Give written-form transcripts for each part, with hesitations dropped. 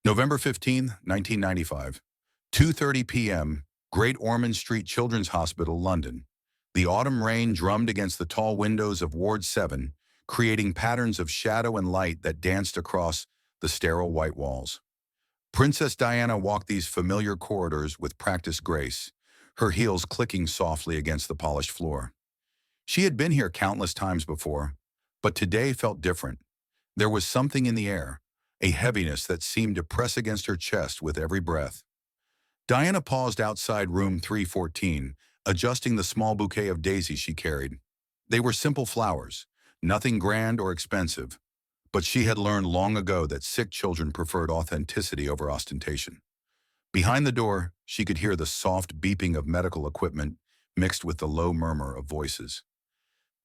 November 15, 1995, 2:30 p.m., Great Ormond Street Children's Hospital, London. The autumn rain drummed against the tall windows of Ward 7, creating patterns of shadow and light that danced across the sterile white walls. Princess Diana walked these familiar corridors with practiced grace, her heels clicking softly against the polished floor. She had been here countless times before, but today felt different. There was something in the air, a heaviness that seemed to press against her chest with every breath. Diana paused outside room 314, adjusting the small bouquet of daisies she carried. They were simple flowers, nothing grand or expensive, but she had learned long ago that sick children preferred authenticity over ostentation. Behind the door, she could hear the soft beeping of medical equipment mixed with the low murmur of voices.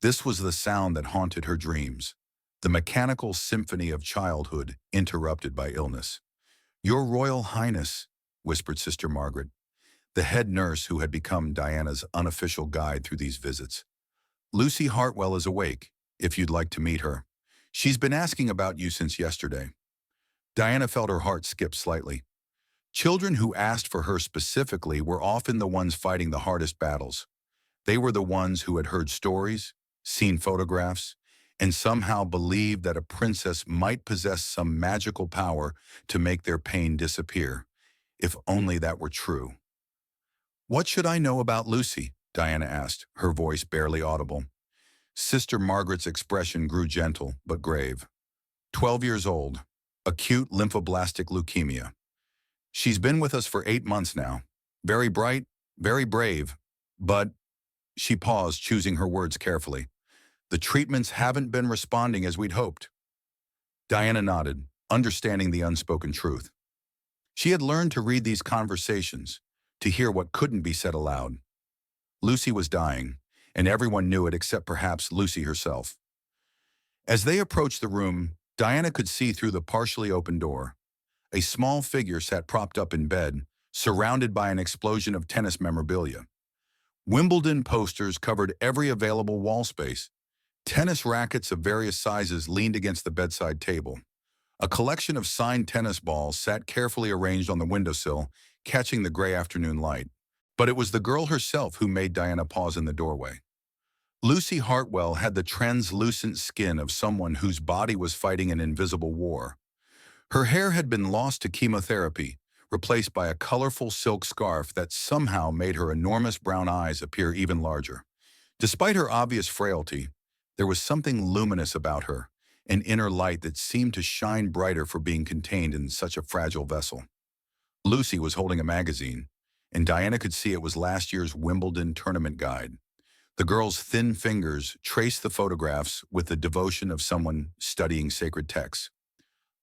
This was the sound that haunted her dreams, the mechanical symphony of childhood interrupted by illness. "Your Royal Highness," whispered Sister Margaret, the head nurse who had become Diana's unofficial guide through these visits. "Lucy Hartwell is awake, if you'd like to meet her. She's been asking about you since yesterday." Diana felt her heart skip slightly. Children who asked for her specifically were often the ones fighting the hardest battles. They were the ones who had heard stories, seen photographs, and somehow believed that a princess might possess some magical power to make their pain disappear, if only that were true. "What should I know about Lucy?" Diana asked, her voice barely audible. Sister Margaret's expression grew gentle but grave. 12 years old, acute lymphoblastic leukemia. She's been with us for 8 months now. Very bright, very brave, but—" She paused, choosing her words carefully. "The treatments haven't been responding as we'd hoped." Diana nodded, understanding the unspoken truth. She had learned to read these conversations, to hear what couldn't be said aloud. Lucy was dying, and everyone knew it except perhaps Lucy herself. As they approached the room, Diana could see through the partially open door. A small figure sat propped up in bed, surrounded by an explosion of tennis memorabilia. Wimbledon posters covered every available wall space. Tennis rackets of various sizes leaned against the bedside table. A collection of signed tennis balls sat carefully arranged on the windowsill, catching the gray afternoon light. But it was the girl herself who made Diana pause in the doorway. Lucy Hartwell had the translucent skin of someone whose body was fighting an invisible war. Her hair had been lost to chemotherapy, replaced by a colorful silk scarf that somehow made her enormous brown eyes appear even larger. Despite her obvious frailty, there was something luminous about her, an inner light that seemed to shine brighter for being contained in such a fragile vessel. Lucy was holding a magazine, and Diana could see it was last year's Wimbledon tournament guide. The girl's thin fingers traced the photographs with the devotion of someone studying sacred texts.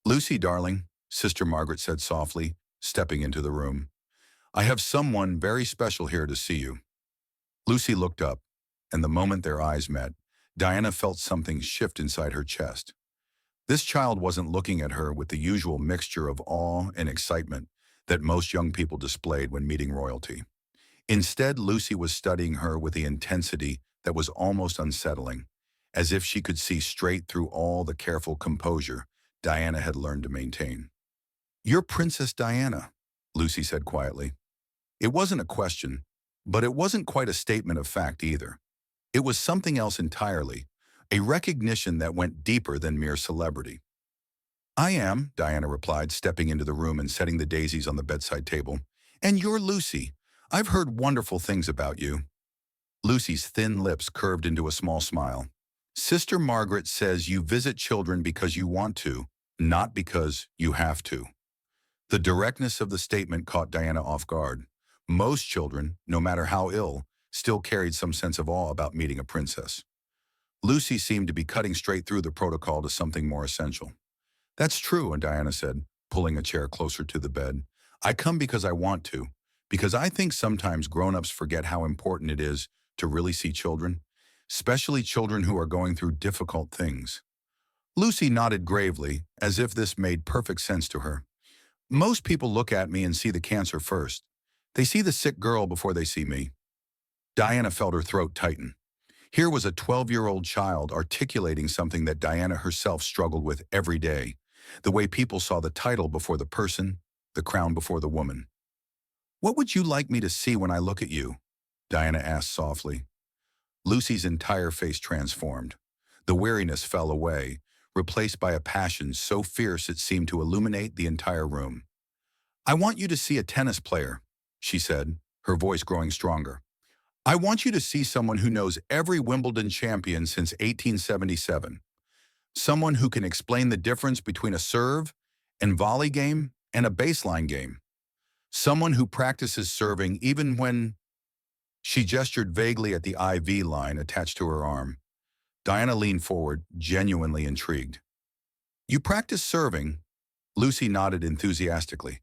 "Lucy, darling," Sister Margaret said softly, stepping into the room. "I have someone very special here to see you." Lucy looked up, and the moment their eyes met, Diana felt something shift inside her chest. This child wasn't looking at her with the usual mixture of awe and excitement that most young people displayed when meeting royalty. Instead, Lucy was studying her with the intensity that was almost unsettling, as if she could see straight through all the careful composure Diana had learned to maintain. "You're Princess Diana," Lucy said quietly. It wasn't a question, but it wasn't quite a statement of fact either. It was something else entirely, a recognition that went deeper than mere celebrity. "I am," Diana replied, stepping into the room and setting the daisies on the bedside table. "And you're Lucy. I've heard wonderful things about you." Lucy's thin lips curved into a small smile. "Sister Margaret says you visit children because you want to, not because you have to." The directness of the statement caught Diana off guard. Most children, no matter how ill, still carried some sense of awe about meeting a princess. Lucy seemed to be cutting straight through the protocol to something more essential. "That's true," and Diana said, pulling a chair closer to the bed. "I come because I want to, because I think sometimes grown-ups forget how important it is to really see children, especially children who are going through difficult things." Lucy nodded gravely, as if this made perfect sense to her. "Most people look at me and see the cancer first. They see the sick girl before they see me." Diana felt her throat tighten. Here was a 12-year-old child articulating something that Diana herself struggled with every day. the way people saw the title before the person, the crown before the woman. "What would you like me to see when I look at you?" Diana asked softly. Lucy's entire face transformed. The weariness fell away, replaced by a passion so fierce it seemed to illuminate the entire room. "I want you to see a tennis player," she said, her voice growing stronger. "I want you to see someone who knows every Wimbledon champion since 1877. Someone who can explain the difference between a serve and volley game and a baseline game. Someone who practices serving even when—" She gestured vaguely at the IV line attached to her arm. Diana leaned forward, genuinely intrigued. "You practice serving?" Lucy nodded enthusiastically.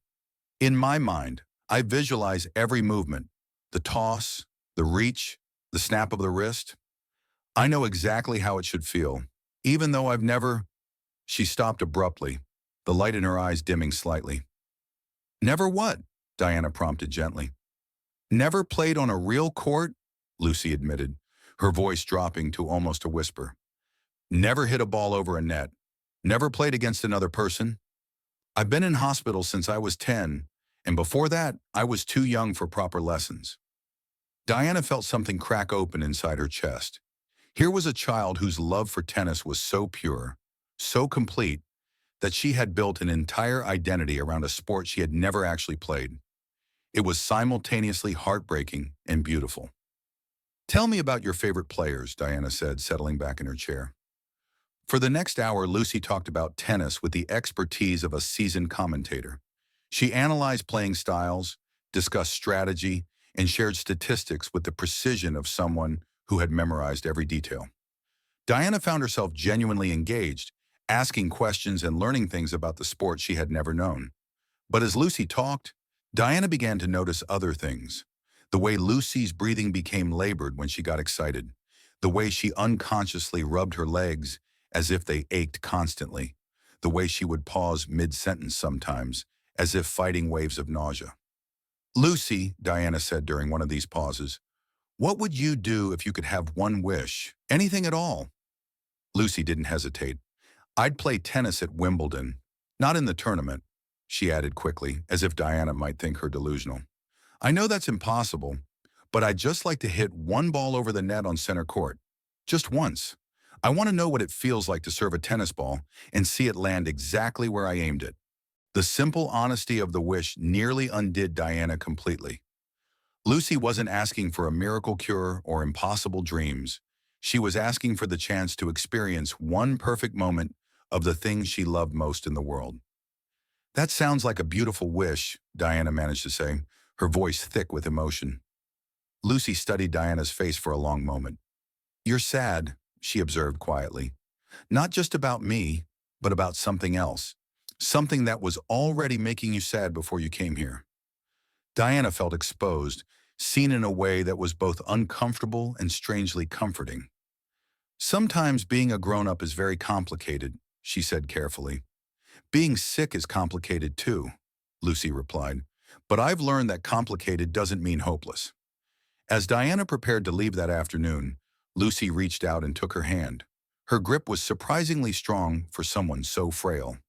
"In my mind, I visualize every movement, the toss, the reach, the snap of the wrist. I know exactly how it should feel, even though I've never—" She stopped abruptly, the light in her eyes dimming slightly. "Never what?" Diana prompted gently. "Never played on a real court?" Lucy admitted, her voice dropping to almost a whisper. "Never hit a ball over a net. Never played against another person. I've been in hospital since I was 10, and before that, I was too young for proper lessons." Diana felt something crack open inside her chest. Here was a child whose love for tennis was so pure, so complete, that she had built an entire identity around a sport she had never actually played. It was simultaneously heartbreaking and beautiful. "Tell me about your favorite players," Diana said, settling back in her chair. For the next hour, Lucy talked about tennis with the expertise of a seasoned commentator. She analyzed playing styles, discussed strategy, and shared statistics with the precision of someone who had memorized every detail. Diana found herself genuinely engaged, asking questions and learning things about the sport she had never known. But as Lucy talked, Diana began to notice other things. The way Lucy's breathing became labored when she got excited. The way she unconsciously rubbed her legs as if they ached constantly. The way she would pause mid-sentence sometimes, as if fighting waves of nausea. "Lucy," Diana said during one of these pauses, "what would you do if you could have one wish? Anything at all?" Lucy didn't hesitate. "I'd play tennis at Wimbledon. Not in the tournament," she added quickly, as if Diana might think her delusional. "I know that's impossible, but I'd just like to hit one ball over the net on center court. Just once. I want to know what it feels like to serve a tennis ball and see it land exactly where I aimed it." The simple honesty of the wish nearly undid Diana completely. Lucy wasn't asking for a miracle cure or impossible dreams. She was asking for the chance to experience one perfect moment of the thing she loved most in the world. "That sounds like a beautiful wish," Diana managed to say, her voice thick with emotion. Lucy studied Diana's face for a long moment. "You're sad," she observed quietly. "Not just about me, but about something else. Something that was already making you sad before you came here." Diana felt exposed, seen in a way that was both uncomfortable and strangely comforting. "Sometimes being a grown-up is very complicated," she said carefully. "Being sick is complicated too," Lucy replied. "But I've learned that complicated doesn't mean hopeless." As Diana prepared to leave that afternoon, Lucy reached out and took her hand. Her grip was surprisingly strong for someone so frail.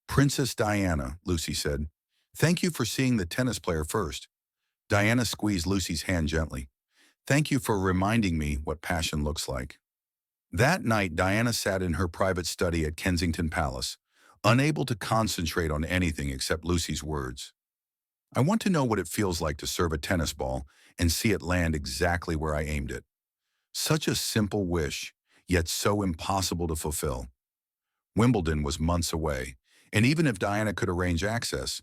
"Princess Diana," Lucy said, "thank you for seeing the tennis player first." Diana squeezed Lucy's hand gently. "Thank you for reminding me what passion looks like." That night, Diana sat in her private study at Kensington Palace, unable to concentrate on anything except Lucy's words. "I want to know what it feels like to serve a tennis ball and see it land exactly where I aimed it." Such a simple wish, yet so impossible to fulfill. Wimbledon was months away, and even if Diana could arrange access,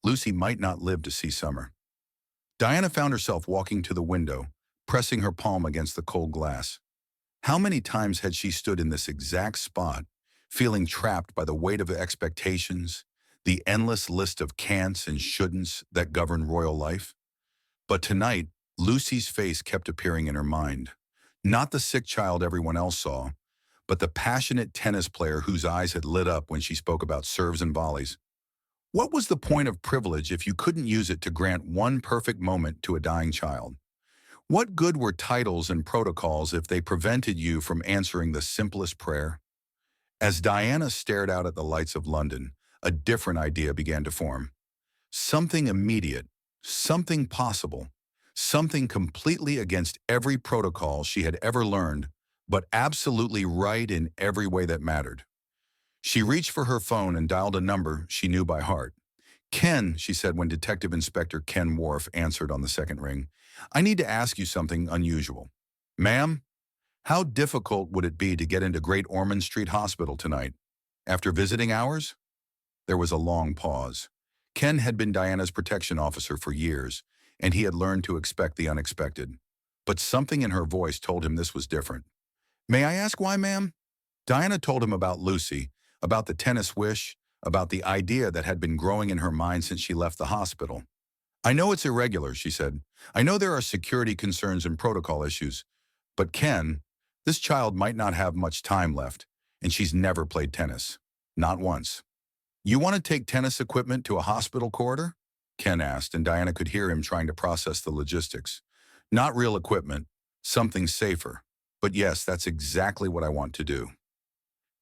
Lucy might not live to see summer. Diana found herself walking to the window, pressing her palm against the cold glass. How many times had she stood in this exact spot, feeling trapped by the weight of expectations, the endless list of can'ts and shouldn'ts that govern royal life? But tonight, Lucy's face kept appearing in her mind. Not the sick child everyone else saw, but the passionate tennis player whose eyes had lit up when she spoke about serves and volleys. What was the point of privilege if you couldn't use it to grant one perfect moment to a dying child? What good were titles and protocols if they prevented you from answering the simplest prayer? As Diana stared out at the lights of London, a different idea began to form. Something immediate, something possible, something completely against every protocol she had ever learned, but absolutely right in every way that mattered. She reached for her phone and dialed a number she knew by heart. "Ken," she said when Detective Inspector Ken Worf answered on the second ring, "I need to ask you something unusual." "Ma'am, how difficult would it be to get into Great Ormond Street Hospital tonight? After visiting hours?" There was a long pause. Ken had been Diana's protection officer for years, and he had learned to expect the unexpected. But something in her voice told him this was different. "May I ask why, ma'am?" Diana told him about Lucy, about the tennis wish, about the idea that had been growing in her mind since she left the hospital. "I know it's irregular," she said. "I know there are security concerns and protocol issues. But Ken, this child might not have much time left, and she's never played tennis. Not once." "You want to take tennis equipment to a hospital corridor?" Ken asked, and Diana could hear him trying to process the logistics. "Not real equipment, something safer. But yes, that's exactly what I want to do."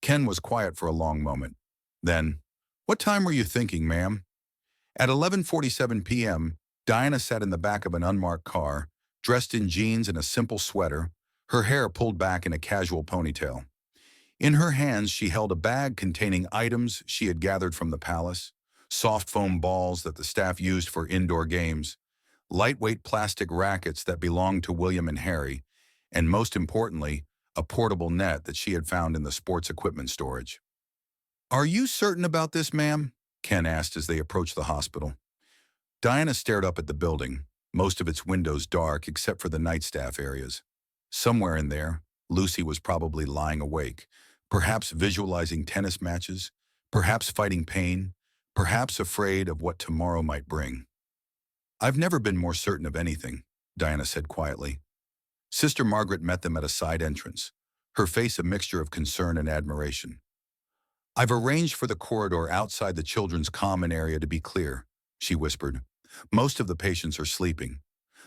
Ken was quiet for a long moment. Then, "What time were you thinking, ma'am?" At 11:47 p.m., Diana sat in the back of an unmarked car, dressed in jeans and a simple sweater, her hair pulled back in a casual ponytail. In her hands, she held a bag containing items she had gathered from the palace: soft foam balls that the staff used for indoor games, lightweight plastic rackets that belonged to William and Harry, and most importantly, a portable net that she had found in the sports equipment storage. "Are you certain about this, ma'am?" Ken asked as they approached the hospital. Diana stared up at the building, most of its windows dark except for the night staff areas. Somewhere in there, Lucy was probably lying awake, perhaps visualizing tennis matches, perhaps fighting pain, perhaps afraid of what tomorrow might bring. "I've never been more certain of anything," Diana said quietly. Sister Margaret met them at a side entrance, her face a mixture of concern and admiration. "I've arranged for the corridor outside the children's common area to be clear," she whispered. "Most of the patients are sleeping.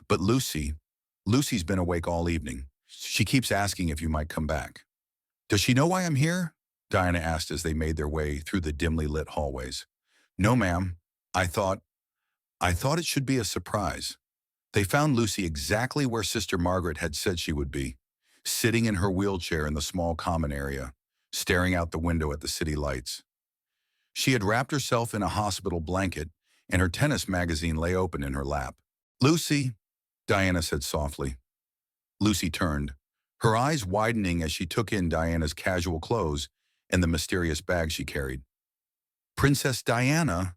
But Lucy's been awake all evening. She keeps asking if you might come back." "Does she know why I'm here?" Diana asked as they made their way through the dimly lit hallways. "No, ma'am. I thought, I thought it should be a surprise." They found Lucy exactly where Sister Margaret had said she would be, sitting in her wheelchair in the small common area, staring out the window at the city lights. She had wrapped herself in a hospital blanket, and her tennis magazine lay open in her lap. "Lucy," Diana said softly. Lucy turned, her eyes widening as she took in Diana's casual clothes and the mysterious bag she carried. "Princess Diana,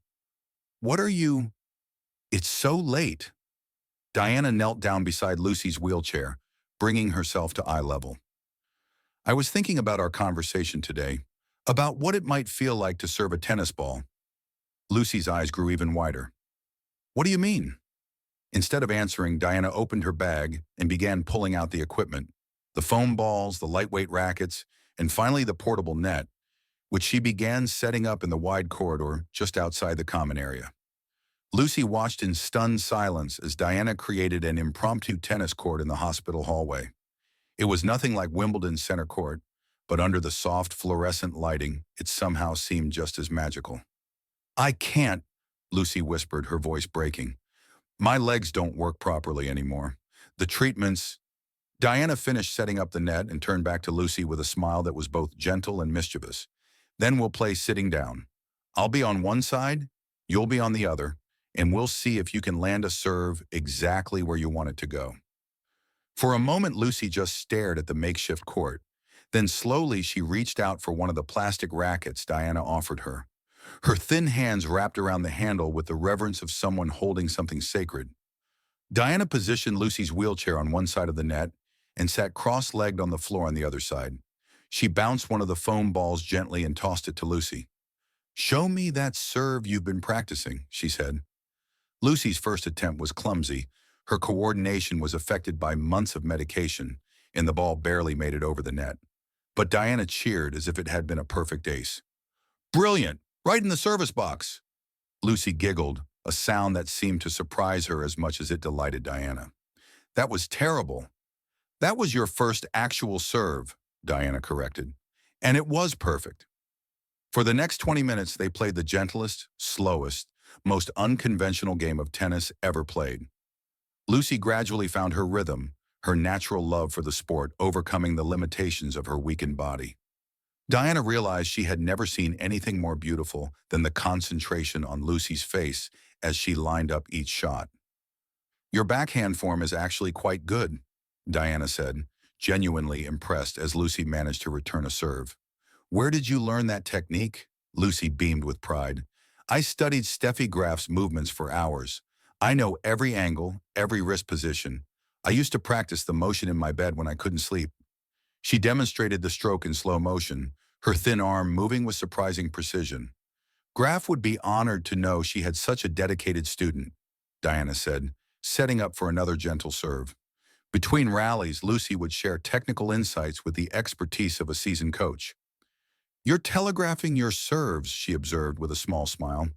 what are you—" "It's so late." Diana knelt down beside Lucy's wheelchair, bringing herself to eye level. "I was thinking about our conversation today, about what it might feel like to serve a tennis ball." Lucy's eyes grew even wider. "What do you mean?" Instead of answering, Diana opened her bag and began pulling out the equipment: the foam balls, the lightweight rackets, and finally the portable net, which she began setting up in the wide corridor just outside the common area. Lucy watched in stunned silence as Diana created an impromptu tennis court in the hospital hallway. It was nothing like Wimbledon's center court, but under the soft fluorescent lighting, it somehow seemed just as magical. "I can't," Lucy whispered, her voice breaking. "My legs don't work properly anymore. The treatments—" Diana finished setting up the net and turned back to Lucy with a smile that was both gentle and mischievous. "Then we'll play sitting down. I'll be on one side, you'll be on the other, and we'll see if you can land a serve exactly where you want it to go." For a moment, Lucy just stared at the makeshift court. Then slowly she reached out for one of the plastic rackets Diana offered her. Her thin hands wrapped around the handle with the reverence of someone holding something sacred. Diana positioned Lucy's wheelchair on one side of the net and sat cross-legged on the floor on the other side. She bounced one of the foam balls gently and tossed it to Lucy. "Show me that serve you've been practicing," she said. Lucy's first attempt was clumsy. Her coordination was affected by months of medication, and the ball barely made it over the net. But Diana cheered as if it had been a perfect ace. "Brilliant! Right in the service box!" Lucy giggled, a sound that seemed to surprise her as much as it delighted Diana. "That was terrible." "That was your first actual serve," Diana corrected. And it was perfect. For the next 20 minutes, they played the gentlest, slowest, most unconventional game of tennis ever played. Lucy gradually found her rhythm, her natural love for the sport overcoming the limitations of her weakened body. Diana realized she had never seen anything more beautiful than the concentration on Lucy's face as she lined up each shot. "Your backhand form is actually quite good," Diana said, genuinely impressed as Lucy managed to return a serve. "Where did you learn that technique?" Lucy beamed with pride. "I studied Steffi Graf's movements for hours. I know every angle, every wrist position. I used to practice the motion in my bed when I couldn't sleep." She demonstrated the stroke in slow motion, her thin arm moving with surprising precision. "Graf would be honored to know she had such a dedicated student," Diana said, setting up for another gentle serve. Between rallies, Lucy would share technical insights with the expertise of a seasoned coach. "You're telegraphing your serves," she observed with a small smile.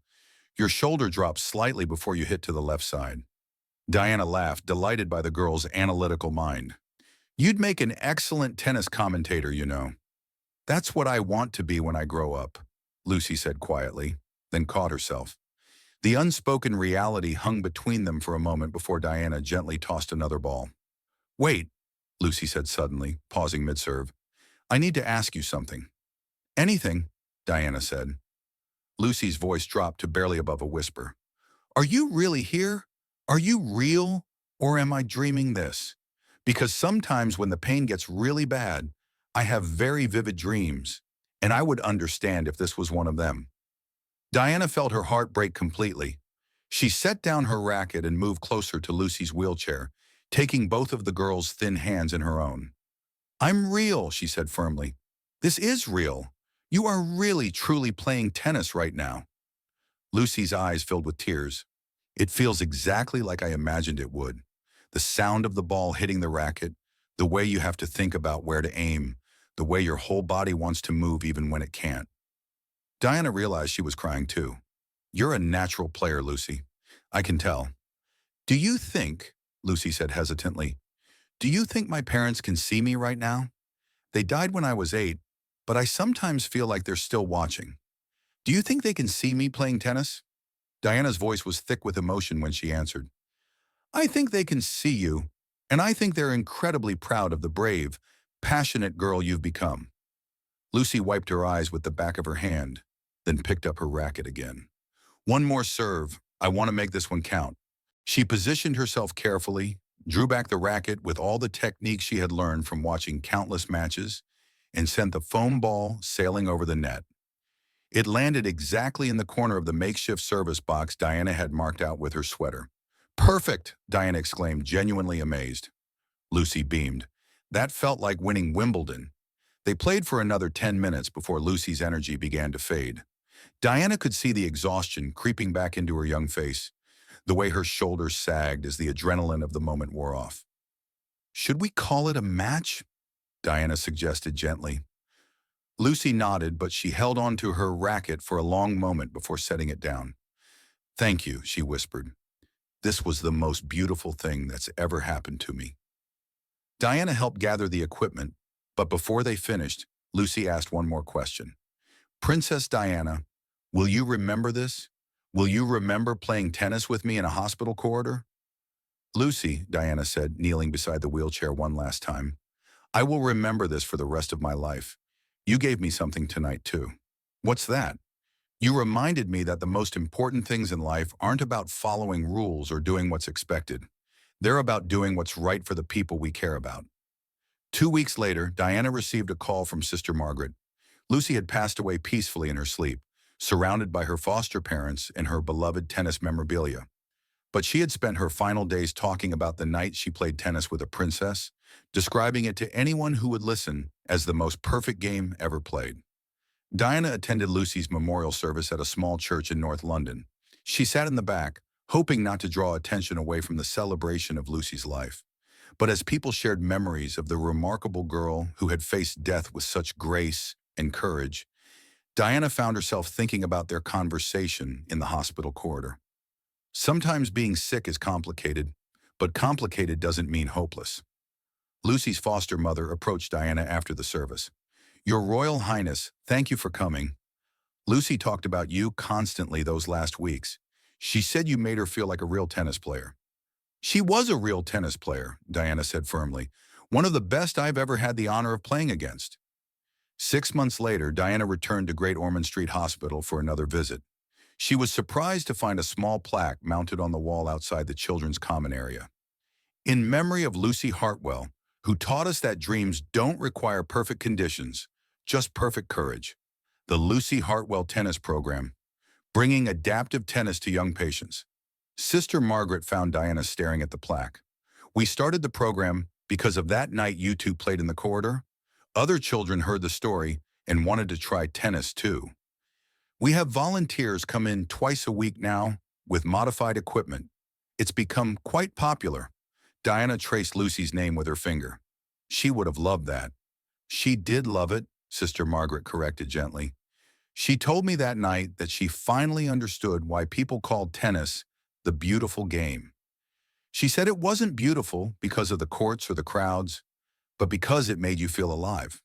"Your shoulder drops slightly before you hit to the left side." Diana laughed, delighted by the girl's analytical mind. "You'd make an excellent tennis commentator, you know." "That's what I want to be when I grow up," Lucy said quietly, then caught herself. The unspoken reality hung between them for a moment before Diana gently tossed another ball. "Wait," Lucy said suddenly, pausing mid-serve. "I need to ask you something." "Anything," Diana said. Lucy's voice dropped to barely above a whisper. "Are you really here? Are you real? Or am I dreaming this? Because sometimes when the pain gets really bad, I have very vivid dreams, and I would understand if this was one of them." Diana felt her heart break completely. She set down her racket and moved closer to Lucy's wheelchair, taking both of the girl's thin hands in her own. "I'm real," she said firmly. "This is real. You are really, truly playing tennis right now." Lucy's eyes filled with tears. "It feels exactly like I imagined it would. The sound of the ball hitting the racket, the way you have to think about where to aim, the way your whole body wants to move even when it can't." Diana realized she was crying too. "You're a natural player, Lucy. I can tell." "Do you think," Lucy said hesitantly, "do you think my parents can see me right now? They died when I was 8, but I sometimes feel like they're still watching. Do you think they can see me playing tennis?" Diana's voice was thick with emotion when she answered. "I think they can see you, and I think they're incredibly proud of the brave, passionate girl you've become." Lucy wiped her eyes with the back of her hand, then picked up her racket again. "One more serve. I want to make this one count." She positioned herself carefully, drew back the racket with all the techniques she had learned from watching countless matches, and sent the foam ball sailing over the net. It landed exactly in the corner of the makeshift service box Diana had marked out with her sweater. "Perfect!" Diana exclaimed, genuinely amazed. Lucy beamed. That felt like winning Wimbledon. They played for another 10 minutes before Lucy's energy began to fade. Diana could see the exhaustion creeping back into her young face, the way her shoulders sagged as the adrenaline of the moment wore off. "Should we call it a match?" Diana suggested gently. Lucy nodded, but she held on to her racket for a long moment before setting it down. "Thank you," she whispered. "This was the most beautiful thing that's ever happened to me." Diana helped gather the equipment, but before they finished, Lucy asked one more question. "Princess Diana, will you remember this? Will you remember playing tennis with me in a hospital corridor?" "Lucy," Diana said, kneeling beside the wheelchair one last time, "I will remember this for the rest of my life. You gave me something tonight, too." "What's that?" "You reminded me that the most important things in life aren't about following rules or doing what's expected. They're about doing what's right for the people we care about." 2 weeks later, Diana received a call from Sister Margaret. Lucy had passed away peacefully in her sleep, surrounded by her foster parents and her beloved tennis memorabilia. But she had spent her final days talking about the night she played tennis with a princess, describing it to anyone who would listen as the most perfect game ever played. Diana attended Lucy's memorial service at a small church in North London. She sat in the back, hoping not to draw attention away from the celebration of Lucy's life. But as people shared memories of the remarkable girl who had faced death with such grace and courage, Diana found herself thinking about their conversation in the hospital corridor. Sometimes being sick is complicated, but complicated doesn't mean hopeless. Lucy's foster mother approached Diana after the service. Your Royal Highness, thank you for coming. Lucy talked about you constantly those last weeks. She said you made her feel like a real tennis player. She was a real tennis player, Diana said firmly. One of the best I've ever had the honor of playing against. 6 months later, Diana returned to Great Ormond Street Hospital for another visit. She was surprised to find a small plaque mounted on the wall outside the children's common area. In memory of Lucy Hartwell, who taught us that dreams don't require perfect conditions, just perfect courage. The Lucy Hartwell Tennis Program, bringing adaptive tennis to young patients. Sister Margaret found Diana staring at the plaque. We started the program because of that night you two played in the corridor. Other children heard the story and wanted to try tennis too. We have volunteers come in twice a week now with modified equipment. It's become quite popular. Diana traced Lucy's name with her finger. She would have loved that. She did love it, Sister Margaret corrected gently. She told me that night that she finally understood why people called tennis the beautiful game. She said it wasn't beautiful because of the courts or the crowds, but because it made you feel alive.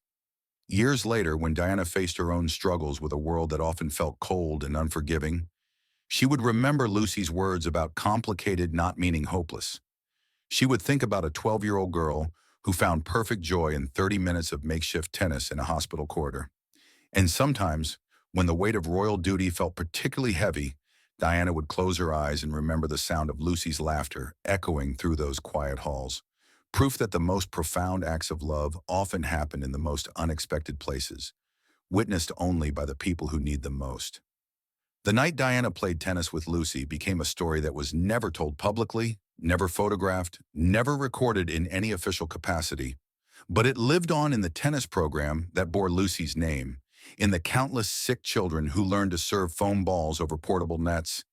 Years later, when Diana faced her own struggles with a world that often felt cold and unforgiving, she would remember Lucy's words about complicated not meaning hopeless. She would think about a 12-year-old girl who found perfect joy in 30 minutes of makeshift tennis in a hospital corridor. And sometimes, when the weight of royal duty felt particularly heavy, Diana would close her eyes and remember the sound of Lucy's laughter echoing through those quiet halls. Proof that the most profound acts of love often happen in the most unexpected places, witnessed only by the people who need them most. The night Diana played tennis with Lucy became a story that was never told publicly, never photographed, never recorded in any official capacity. But it lived on in the tennis program that bore Lucy's name, in the countless sick children who learned to serve foam balls over portable nets,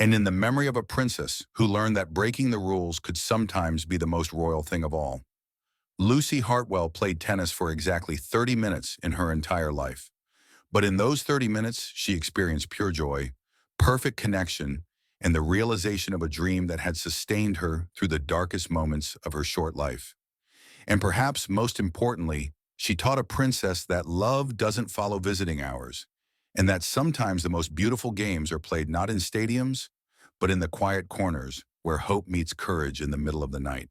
and in the memory of a princess who learned that breaking the rules could sometimes be the most royal thing of all. Lucy Hartwell played tennis for exactly 30 minutes in her entire life. But in those 30 minutes, she experienced pure joy, perfect connection, and the realization of a dream that had sustained her through the darkest moments of her short life. And perhaps most importantly, she taught a princess that love doesn't follow visiting hours, and that sometimes the most beautiful games are played not in stadiums, but in the quiet corners where hope meets courage in the middle of the night.